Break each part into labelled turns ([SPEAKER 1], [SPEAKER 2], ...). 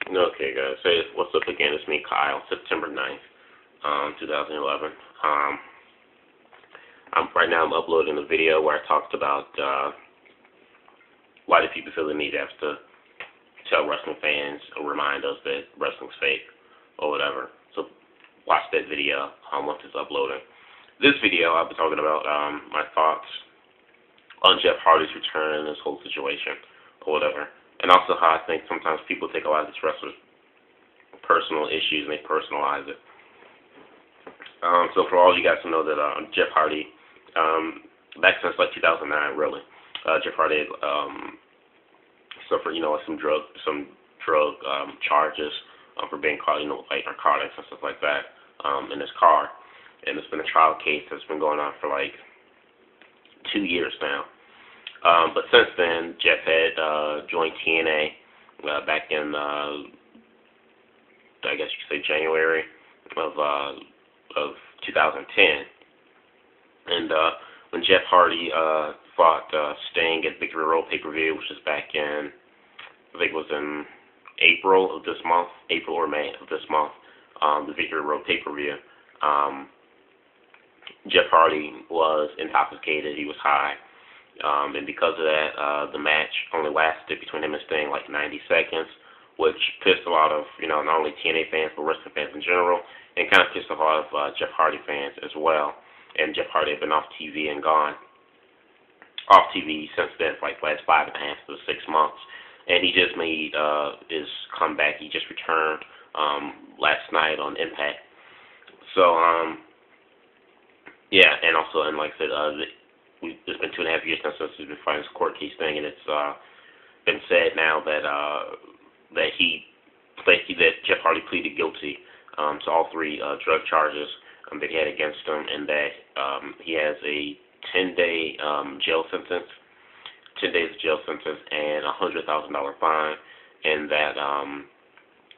[SPEAKER 1] Okay, guys. Hey, what's up again? It's me, Kyle. September 9th, 2011. Right now I'm uploading a video where I talked about why do people feel the need to have to tell wrestling fans or remind us that wrestling's fake or whatever. So watch that video once it's uploaded. This video I'll be talking about my thoughts on Jeff Hardy's return and this whole situation or whatever. And also how I think sometimes people take a lot of these wrestlers' personal issues and they personalize it. So for all you guys to know that Jeff Hardy, back since like 2009, really, Jeff Hardy suffered, some drug charges for being caught, like narcotics and stuff like that in his car. And it's been a trial case that's been going on for like 2 years now. But since then, Jeff had joined TNA back in, I guess you could say January of 2010. And when Jeff Hardy fought Sting at Victory Road pay-per-view, which was back in, I think it was in April of this month, April or May of this month, the Victory Road pay-per-view, Jeff Hardy was intoxicated. He was high. And because of that, the match only lasted between him and Sting like 90 seconds, which pissed a lot of, not only TNA fans, but wrestling fans in general, and kind of pissed off a lot of Jeff Hardy fans as well. And Jeff Hardy had been off TV and gone off TV since then for like the last 5.5 to 6 months. And he just made his comeback. He just returned last night on Impact. So, yeah, and also, and like I said, it's been 2.5 years now since he's been fighting this court case thing, and it's been said now that that Jeff Hardy pleaded guilty to all 3 drug charges that he had against him, and that he has a 10-day jail sentence, 10 days of jail sentence, and $100,000 fine, and that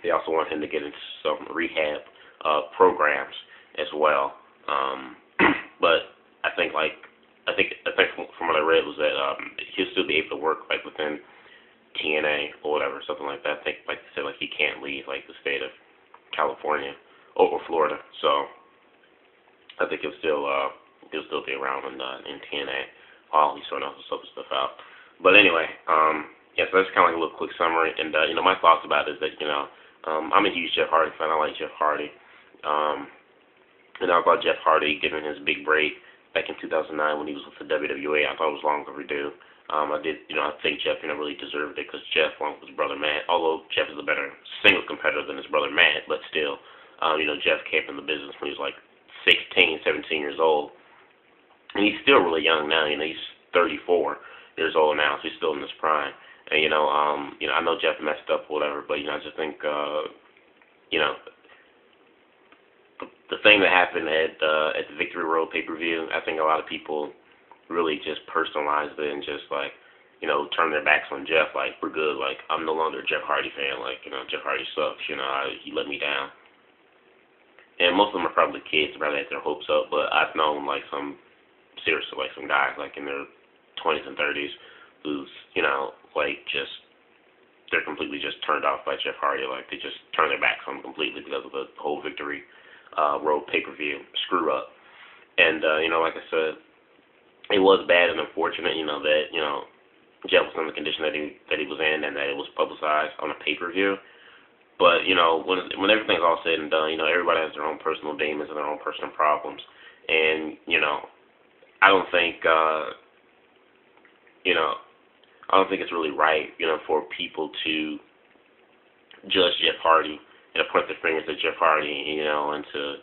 [SPEAKER 1] they also want him to get into some rehab programs as well. But I think from what I read was that he'll still be able to work like within TNA or whatever, something like that. I think, like they said, like he can't leave like the state of California or Florida. So I think he'll still be around in TNA while he's sorting out some stuff out. But anyway, yeah, so that's kind of like a little quick summary. And my thoughts about it is that I'm a huge Jeff Hardy fan. I like Jeff Hardy. And I thought Jeff Hardy getting his big break back in 2009 when he was with the WWE, I thought it was long overdue. I think Jeff, really deserved it because Jeff, along with his brother Matt, although Jeff is a better single competitor than his brother Matt, but still, Jeff came from the business when he was like 16, 17 years old. And he's still really young now, he's 34 years old now, so he's still in his prime. And, I know Jeff messed up or whatever, but, I just think, the thing that happened at the Victory Road pay-per-view, I think a lot of people really just personalized it and just like, turn their backs on Jeff. Like, we're good. Like, I'm no longer a Jeff Hardy fan. Like, Jeff Hardy sucks. He let me down. And most of them are probably kids, probably had their hopes up. But I've known like some guys like in their 20s and 30s who's, they're completely just turned off by Jeff Hardy. Like, they just turn their backs on him completely because of the whole Victory Road pay-per-view screw up. And like I said, it was bad and unfortunate, that Jeff was in the condition that he was in, and that it was publicized on a pay-per-view. But when everything's all said and done, everybody has their own personal demons and their own personal problems, and I don't think I don't think it's really right, for people to judge Jeff Hardy and point their fingers at Jeff Hardy, and to,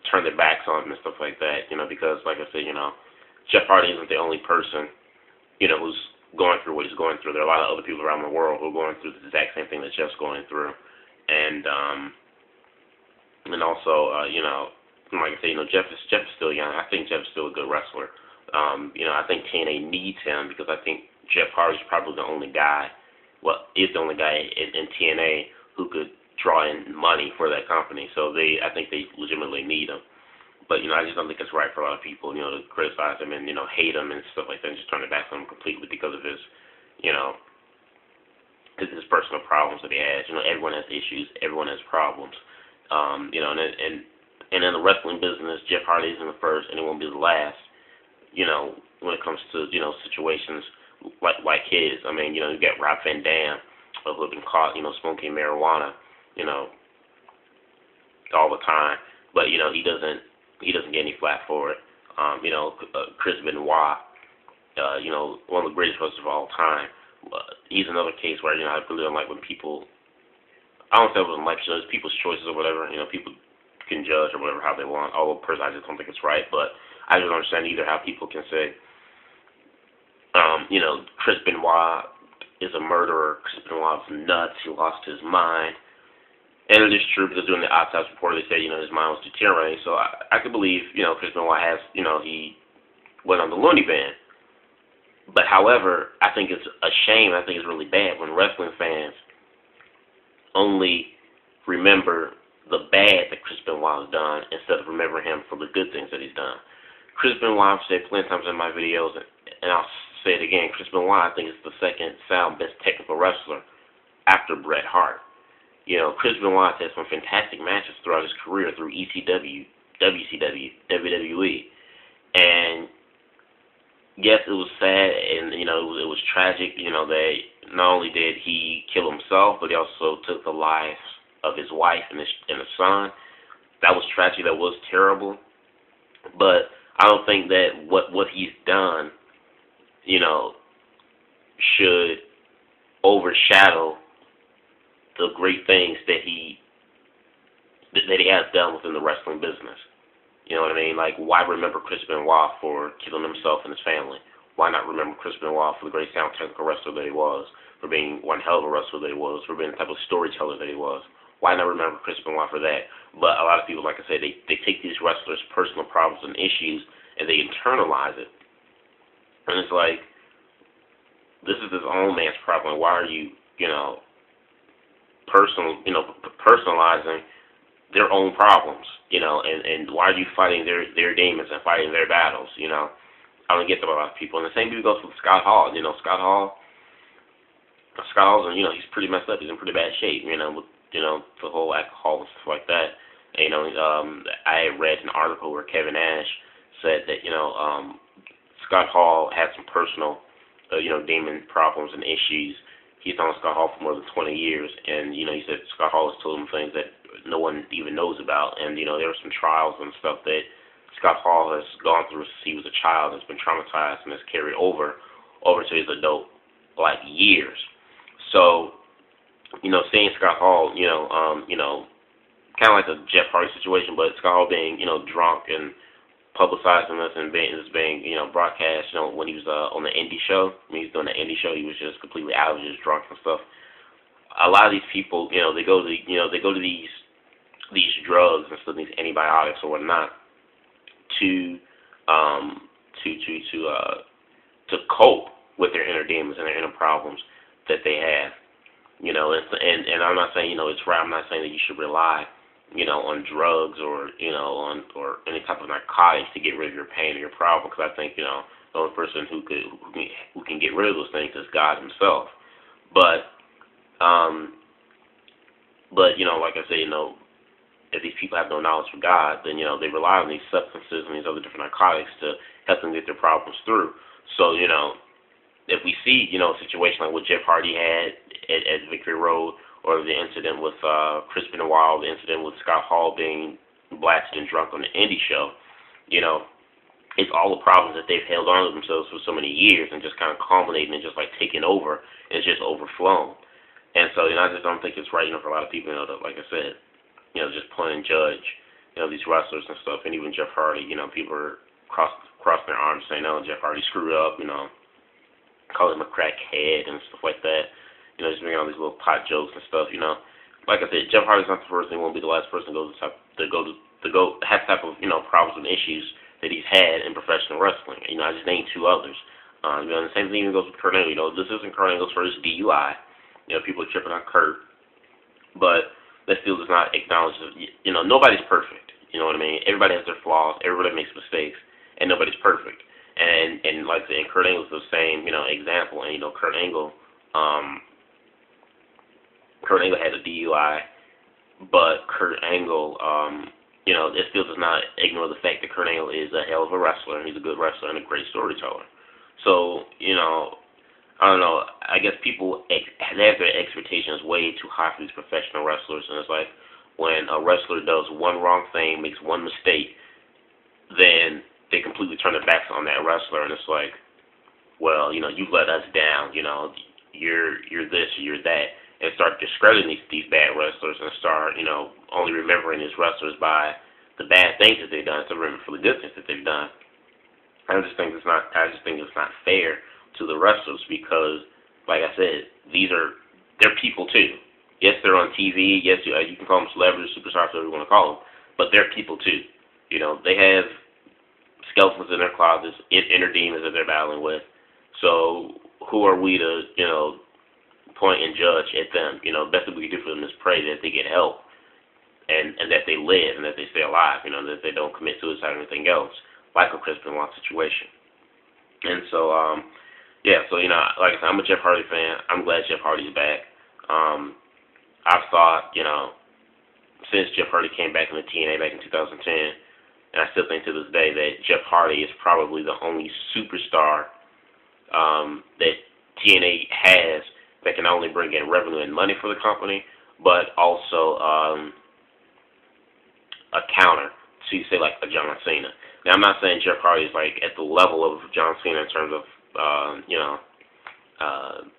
[SPEAKER 1] turn their backs on him and stuff like that, because, like I said, Jeff Hardy isn't the only person, who's going through what he's going through. There are a lot of other people around the world who are going through the exact same thing that Jeff's going through. And also, like I say, Jeff is still young. I think Jeff's still a good wrestler. I think TNA needs him because I think Jeff Hardy's probably the only guy, is the only guy in TNA who could draw in money for that company. So I think they legitimately need him. But, I just don't think it's right for a lot of people, to criticize him and, hate him and stuff like that and just turn their backs on him completely because of his, his personal problems that he has. You know, everyone has issues. Everyone has problems. You know, and in the wrestling business, Jeff Hardy isn't the first, and he won't be the last. You know, when it comes to situations like his. I mean, you got Rob Van Dam, who have been caught, smoking marijuana, you know, all the time. But he doesn't get any flack for it. Chris Benoit, one of the greatest wrestlers of all time. He's another case where I really don't like when people. I don't say I wouldn't like people's choices or whatever. People can judge or whatever how they want. Although personally, I just don't think it's right. But I just don't understand either how people can say, Chris Benoit is a murderer. Chris Benoit's nuts. He lost his mind. And it is true because during the autopsy report they said, his mind was deteriorating. So I could believe, Chris Benoit has, he went on the loony bin. But however, I think it's a shame. I think it's really bad when wrestling fans only remember the bad that Chris Benoit has done instead of remembering him for the good things that he's done. Chris Benoit, I've said plenty of times in my videos, and I'll say it again, Chris Benoit, I think, is the second sound best technical wrestler after Bret Hart. Chris Benoit had some fantastic matches throughout his career through ECW, WCW, WWE. And yes, it was sad and, it was tragic, that not only did he kill himself, but he also took the lives of his wife and his son. That was tragic. That was terrible. But I don't think that what he's done, should overshadow the great things that he has done within the wrestling business. You know what I mean? Like, why remember Chris Benoit for killing himself and his family? Why not remember Chris Benoit for the great sound technical wrestler that he was, for being one hell of a wrestler that he was, for being the type of storyteller that he was? Why not remember Chris Benoit for that? But a lot of people, like I said, they take these wrestlers' personal problems and issues and they internalize it. And it's like, this is his own man's problem. Why are you, personalizing their own problems, and why are you fighting their demons and fighting their battles, I don't get that with a lot of people. And the same thing goes with Scott Hall. Scott Hall's, he's pretty messed up. He's in pretty bad shape, with, the whole alcohol and stuff like that. And, I read an article where Kevin Nash said that, Scott Hall had some personal, demon problems and issues. He's known Scott Hall for more than 20 years, and, he said Scott Hall has told him things that no one even knows about, and, there were some trials and stuff that Scott Hall has gone through since he was a child, has been traumatized, and has carried over to his adult, years. So, seeing Scott Hall, kind of like the Jeff Hardy situation, but Scott Hall being, drunk and publicizing this and being broadcast, when he was on the indie show. When he was doing the indie show, he was just completely out of just drunk and stuff. A lot of these people, they go to these drugs and stuff, these antibiotics or whatnot, to cope with their inner demons and their inner problems that they have. And I'm not saying it's right. I'm not saying that you should rely on drugs or or any type of narcotics to get rid of your pain or your problem, because I think the only person who can get rid of those things is God Himself. But like I say, if these people have no knowledge of God, then they rely on these substances and these other different narcotics to help them get their problems through. So if we see a situation like what Jeff Hardy had at Victory Road, or the incident with Chris Benoit, the incident with Scott Hall being blasted and drunk on the indie show, it's all the problems that they've held on to themselves for so many years and just kind of culminating and just taking over, and it's just overflown. And so, I just don't think it's right, for a lot of people, to, like I said, just point and judge, these wrestlers and stuff, and even Jeff Hardy, people are crossing their arms saying, "No, Jeff Hardy screwed up," call him a crackhead and stuff like that. Just making all these little pot jokes and stuff, Like I said, Jeff Hardy's not the first, and he won't be the last person to have type of, problems and issues that he's had in professional wrestling. I just named two others. The same thing even goes with Kurt Angle. This isn't Kurt Angle's first DUI. People are tripping on Kurt, but that still does not acknowledge that, nobody's perfect. You know what I mean? Everybody has their flaws. Everybody makes mistakes, and nobody's perfect. And like I said, Kurt Angle's the same, example. And Kurt Angle, Kurt Angle had a DUI, but Kurt Angle, it still does not ignore the fact that Kurt Angle is a hell of a wrestler, and he's a good wrestler and a great storyteller. So, I don't know. I guess people they have their expectations way too high for these professional wrestlers, and it's like when a wrestler does one wrong thing, makes one mistake, then they completely turn their backs on that wrestler, and it's like, well, you've let us down. You're this, you're that, and start discrediting these bad wrestlers, and start only remembering these wrestlers by the bad things that they've done, instead of remembering for the good things that they've done. I just think it's not fair to the wrestlers because, like I said, they're people too. Yes, they're on TV. Yes, you can call them celebrities, superstars, whatever you want to call them, but they're people too. They have skeletons in their closets, inner demons that they're battling with. So who are we to, point and judge at them? Best that we can do for them is pray that they get help and that they live and that they stay alive. That they don't commit suicide or anything else, like a Chris Benoit situation. And so, like I said, I'm a Jeff Hardy fan. I'm glad Jeff Hardy's back. I've thought, since Jeff Hardy came back in the TNA back in 2010, and I still think to this day that Jeff Hardy is probably the only superstar that TNA has that can not only bring in revenue and money for the company, but also a counter to, say, like a John Cena. Now, I'm not saying Jeff Hardy is like at the level of John Cena in terms of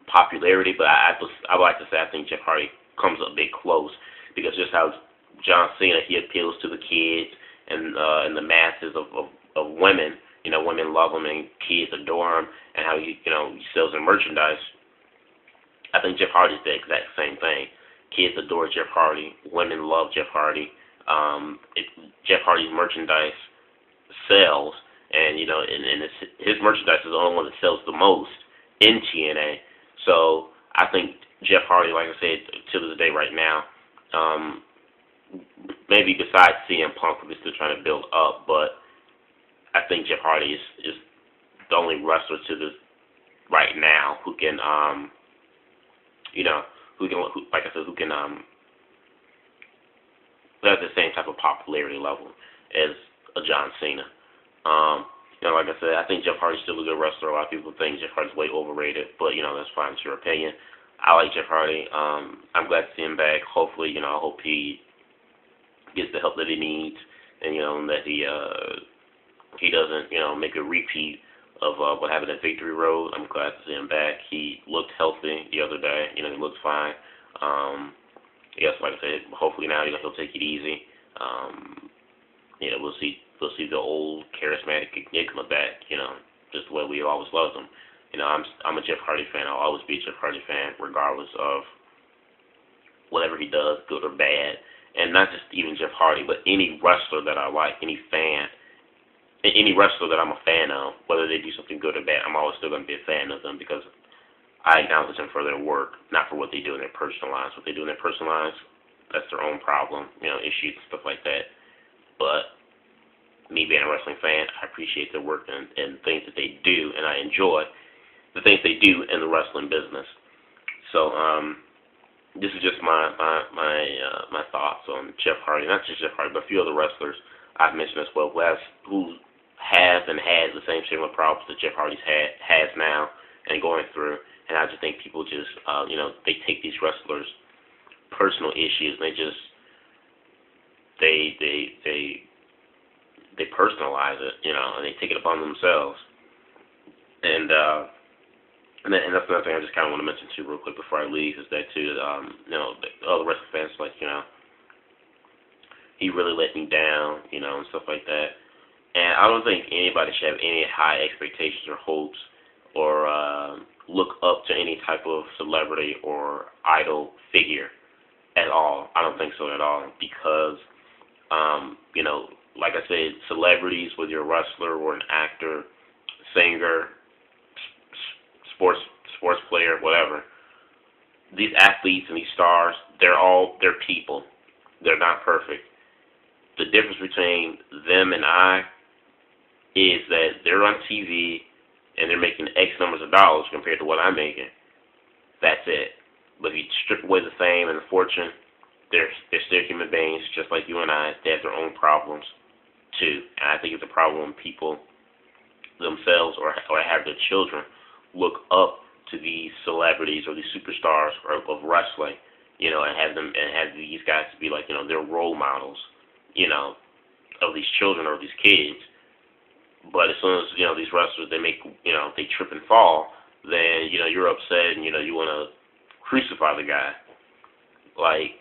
[SPEAKER 1] popularity, but I would like to say I think Jeff Hardy comes a bit close, because just how John Cena, he appeals to the kids and the masses of women. Women love him and kids adore him, and how he sells their merchandise. I think Jeff Hardy's the exact same thing. Kids adore Jeff Hardy. Women love Jeff Hardy. Jeff Hardy's merchandise sells, and his merchandise is the only one that sells the most in TNA. So I think Jeff Hardy, like I said, to this day right now, maybe besides CM Punk, we're still trying to build up, but I think Jeff Hardy is the only wrestler to this right now who can, who has the same type of popularity level as a John Cena. Like I said, I think Jeff Hardy's still a good wrestler. A lot of people think Jeff Hardy's way overrated, but that's fine. It's your opinion. I like Jeff Hardy. I'm glad to see him back. Hopefully, I hope he gets the help that he needs, and that he doesn't make a repeat of what happened at Victory Road. I'm glad to see him back. He looked healthy the other day. He looked fine. Yes, like I said, hopefully now he'll take it easy. We'll see the old charismatic Enigma back. Just the way we always loved him. I'm a Jeff Hardy fan. I'll always be a Jeff Hardy fan, regardless of whatever he does, good or bad. And not just even Jeff Hardy, but any wrestler that I like, any wrestler that I'm a fan of, whether they do something good or bad, I'm always still going to be a fan of them, because I acknowledge them for their work, not for what they do in their personal lives. What they do in their personal lives, that's their own problem, issues and stuff like that. But me being a wrestling fan, I appreciate their work and things that they do, and I enjoy the things they do in the wrestling business. So this is just my thoughts on Jeff Hardy. Not just Jeff Hardy, but a few other wrestlers I've mentioned as well, who has and has the same similar problems that Jeff Hardy has now and going through. And I just think people just, they take these wrestlers' personal issues and they personalize it, and they take it upon themselves. And that's another thing I just kind of want to mention too, real quick before I leave, is that too, the other wrestling fans he really let me down, and stuff like that. And I don't think anybody should have any high expectations or hopes or look up to any type of celebrity or idol figure at all. I don't think so at all, because, like I said, celebrities, whether you're a wrestler or an actor, singer, sports player, whatever, these athletes and these stars, they're people. They're not perfect. The difference between them and I is that they're on TV and they're making X numbers of dollars compared to what I'm making. That's it. But if you strip away the fame and the fortune, they're still human beings, just like you and I. They have their own problems too, and I think it's a problem when people themselves or have their children look up to these celebrities or these superstars of wrestling, and have these guys to be like, their role models, of these children or these kids. But as soon as these wrestlers they trip and fall, then you're upset and you want to crucify the guy. Like,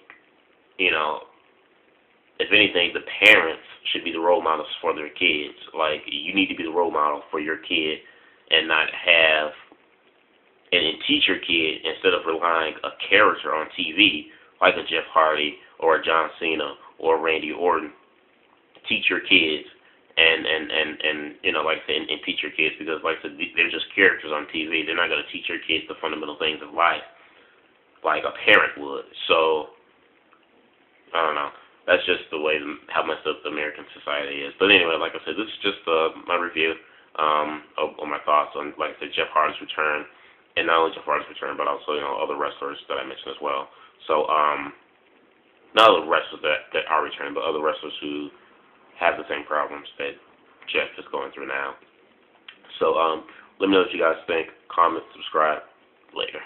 [SPEAKER 1] if anything, the parents should be the role models for their kids. Like, you need to be the role model for your kid and not have and teach your kid instead of relying a character on TV like a Jeff Hardy or a John Cena or Randy Orton. Teach your kids and like I said, and teach your kids, because like I said, they're just characters on TV. They're not going to teach your kids the fundamental things of life like a parent would. So I don't know. That's just the way how messed up the American society is. But anyway, like I said, this is just my review of my thoughts on, like I said, Jeff Hardy's return, and not only Jeff Hardy's return, but also other wrestlers that I mentioned as well. So not other wrestlers that are returning, but other wrestlers who have the same problems that Jeff is going through now. So let me know what you guys think. Comment, subscribe. Later.